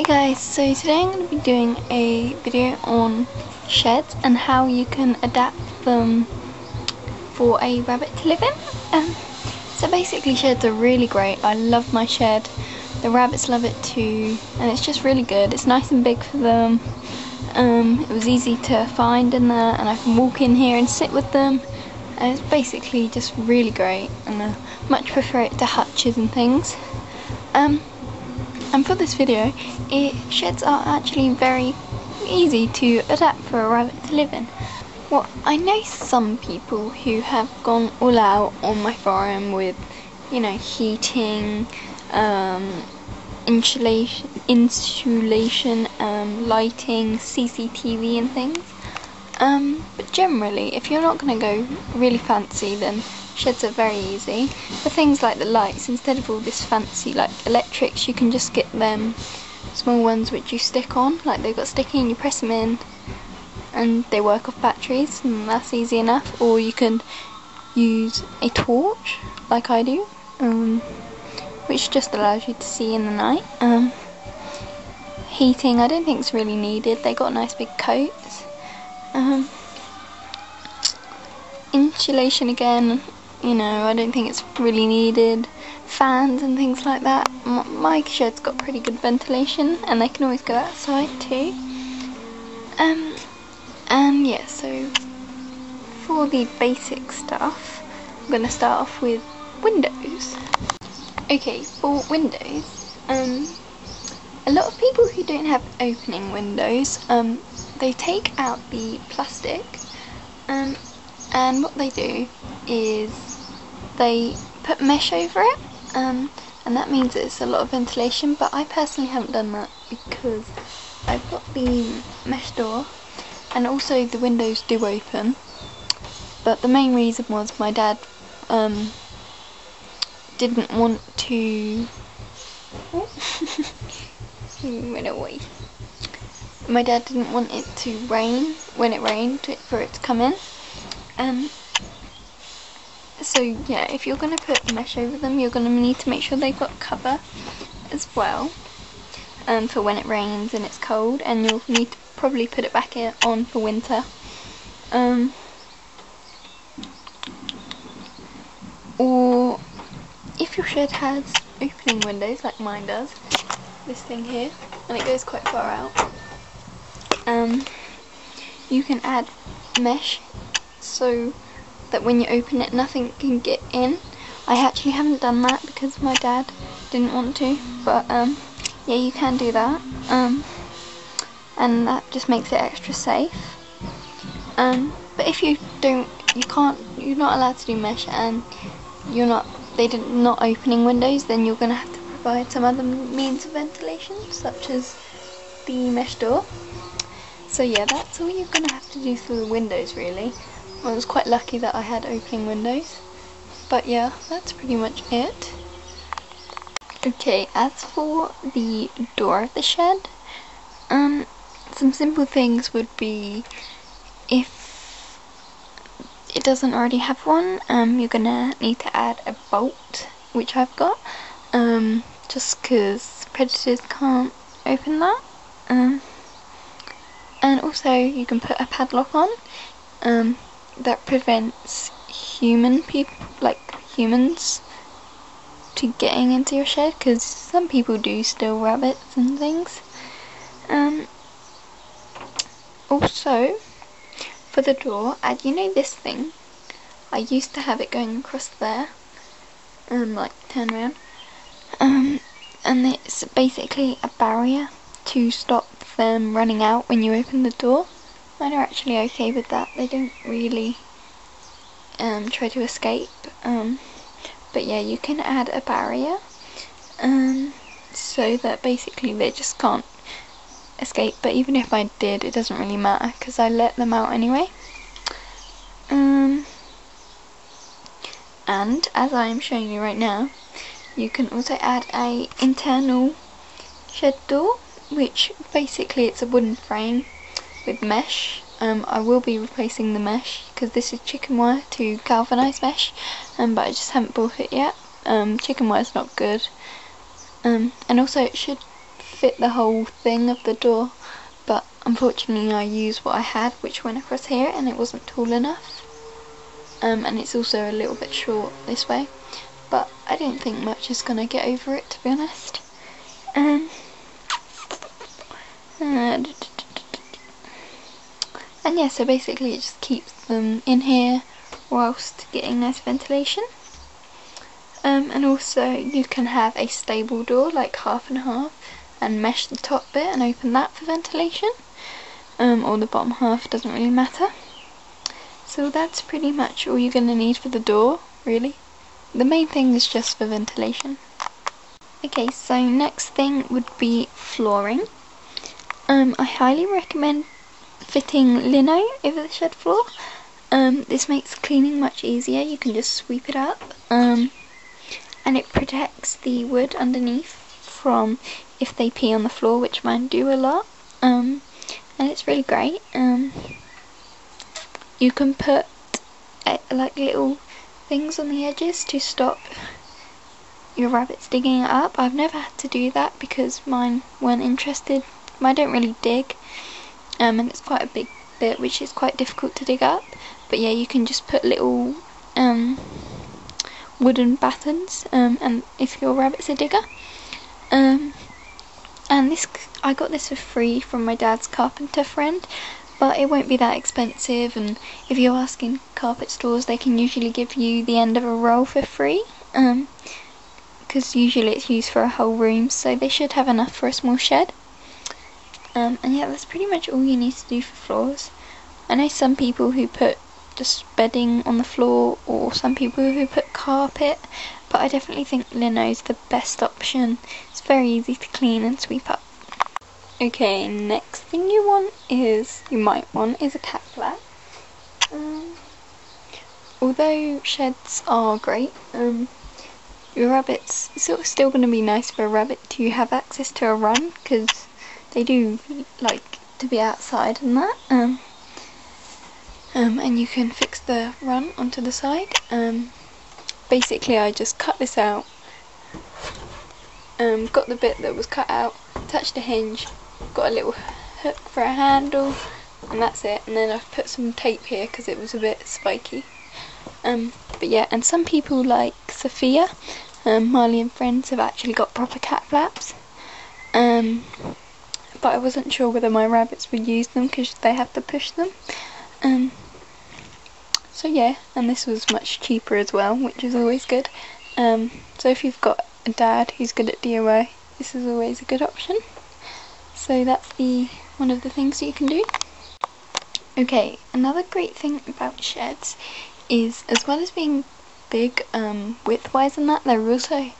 guys, so today I'm going to be doing a video on sheds and how you can adapt them for a rabbit to live in. So basically sheds are really great. I love my shed, the rabbits love it too, and it's just really good. It's nice and big for them. It was easy to find in there, and I can walk in here and sit with them, and it's basically just really great, and I much prefer it to hutches and things. And for this video, sheds are actually very easy to adapt for a rabbit to live in. Well, I know some people who have gone all out on my forum with, you know, heating, insulation, lighting, CCTV and things. But generally, if you're not going to go really fancy, then sheds are very easy. For things like the lights, instead of all this fancy like electrics, you can just get them small ones which you stick on, like they've got sticky and you press them in and they work off batteries, and that's easy enough. Or you can use a torch like I do, which just allows you to see in the night. Heating, I don't think it's really needed, they got nice big coats. Insulation again, you know, I don't think it's really needed. Fans and things like that. My shed's got pretty good ventilation, and they can always go outside too. Yeah, so for the basic stuff, I'm going to start off with windows. Okay, for windows, a lot of people who don't have opening windows, they take out the plastic, and what they do is they put mesh over it, and that means it's a lot of ventilation, but I personally haven't done that because I've got the mesh door and also the windows do open. But the main reason was my dad didn't want to went away. My dad didn't want it to rain when it rained for it to come in. So yeah, if you're going to put mesh over them, you're going to need to make sure they've got cover as well, for when it rains and it's cold, and you'll need to probably put it back on for winter. Or if your shed has opening windows like mine does, this thing here, and it goes quite far out, you can add mesh so that when you open it nothing can get in. I actually haven't done that because my dad didn't want to, but yeah, you can do that, and that just makes it extra safe. But if you don't, you're not allowed to do mesh, and they're not opening windows, then you're going to have to provide some other means of ventilation, such as the mesh door. So yeah, that's all you're going to have to do for the windows really. I was quite lucky that I had opening windows, but yeah, that's pretty much it. Okay, as for the door of the shed, some simple things would be, if it doesn't already have one, you're gonna need to add a bolt, which I've got, just because predators can't open that. And also you can put a padlock on, that prevents humans to getting into your shed, because some people do steal rabbits and things. Also for the door, you know this thing, I used to have it going across there, like turn around, and it's basically a barrier to stop them running out when you open the door. Mine are actually okay with that, they don't really try to escape, but yeah, you can add a barrier, so that basically they just can't escape, but even if I did, it doesn't really matter because I let them out anyway. And as I am showing you right now, you can also add a internal shed door, which basically it's a wooden frame with mesh. I will be replacing the mesh because this is chicken wire to galvanise mesh, but I just haven't bought it yet. Chicken wire's not good, and also it should fit the whole thing of the door, but unfortunately I used what I had, which went across here, and it wasn't tall enough. And it's also a little bit short this way, but I don't think much is gonna get over it, to be honest. And yeah, so basically it just keeps them in here whilst getting nice ventilation. And also you can have a stable door, like half and half, and mesh the top bit and open that for ventilation, or the bottom half, doesn't really matter. So that's pretty much all you're going to need for the door, really. The main thing is just for ventilation. Okay, so next thing would be flooring. I highly recommend fitting lino over the shed floor. This makes cleaning much easier. You can just sweep it up, and it protects the wood underneath from if they pee on the floor, which mine do a lot. And it's really great. You can put like little things on the edges to stop your rabbits digging it up. I've never had to do that because mine weren't interested. I don't really dig, and it's quite a big bit which is quite difficult to dig up. But yeah, you can just put little wooden battens, and if your rabbit's a digger. And this, I got this for free from my dad's carpenter friend, but it won't be that expensive, and if you're asking carpet stores, they can usually give you the end of a roll for free, because usually it's used for a whole room, so they should have enough for a small shed. And yeah, that's pretty much all you need to do for floors. I know some people who put just bedding on the floor, or some people who put carpet, but I definitely think lino is the best option. It's very easy to clean and sweep up. Okay, next thing you might want is a cat flap. Although sheds are great, your rabbits, it's sort of still going to be nice for a rabbit to have access to a run, because they do like to be outside and that. And you can fix the run onto the side. Basically I just cut this out, got the bit that was cut out, attached a hinge, got a little hook for a handle, and that's it. And then I've put some tape here because it was a bit spiky. But yeah, and some people like Sophia, Marley and Friends, have actually got proper cat flaps. But I wasn't sure whether my rabbits would use them because they have to push them. So yeah, and this was much cheaper as well, which is always good. So if you've got a dad who's good at DIY, this is always a good option. So that's one of the things you can do. Okay, another great thing about sheds is, as well as being big width-wise and that, they're also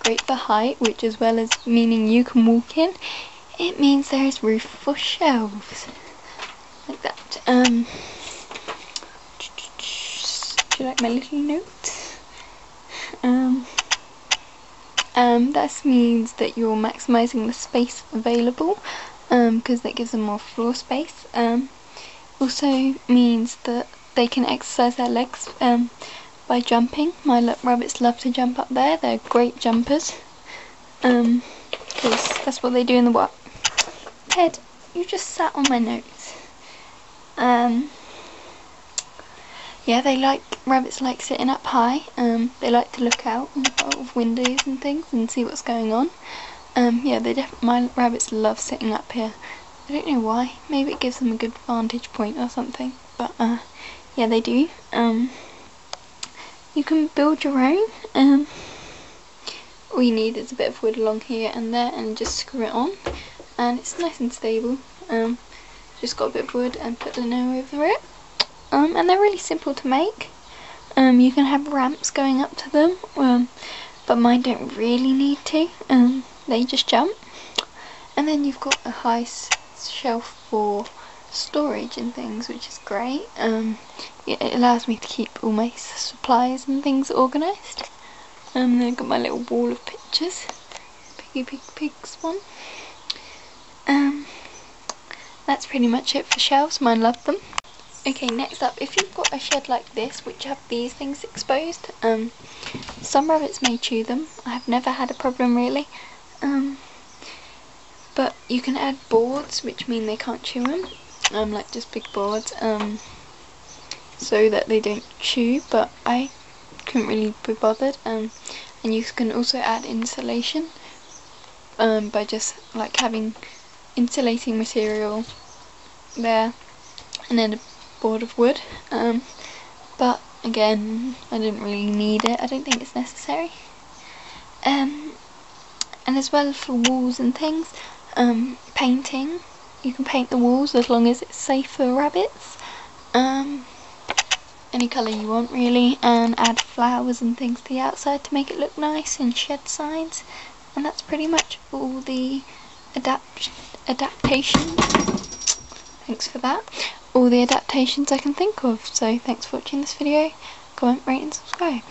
great for height, which, as well as meaning you can walk in, it means there is roof for shelves. Like that. Do you like my little note? That means that you're maximising the space available, because that gives them more floor space. Also means that they can exercise their legs by jumping. My rabbits love to jump up there. They're great jumpers, because that's what they do in the what? Ted, you just sat on my notes. Yeah, rabbits like sitting up high. They like to look out of windows and things and see what's going on. Yeah, my rabbits love sitting up here. I don't know why. Maybe it gives them a good vantage point or something. But yeah, they do. You can build your own. All you need is a bit of wood along here and there, and just screw it on, and it's nice and stable. Just got a bit of wood and put lino over it. And they're really simple to make. You can have ramps going up to them, but mine don't really need to. They just jump. And then you've got a high shelf for storage and things, which is great. It allows me to keep all my supplies and things organised. Then I've got my little wall of pictures. Pigs one. That's pretty much it for shelves. Mine love them. Okay, next up, if you've got a shed like this which have these things exposed, some rabbits may chew them. I have never had a problem really. But you can add boards, which mean they can't chew them, like just big boards, so that they don't chew, but I couldn't really be bothered. And you can also add insulation by just like having insulating material there and then a board of wood, but again I didn't really need it. I don't think it's necessary. And as well for walls and things, painting, you can paint the walls as long as it's safe for rabbits, any colour you want really, and add flowers and things to the outside to make it look nice, and shed signs. And that's pretty much all the adaptations. Thanks for that. All the adaptations I can think of. So thanks for watching this video. Comment, rate and subscribe.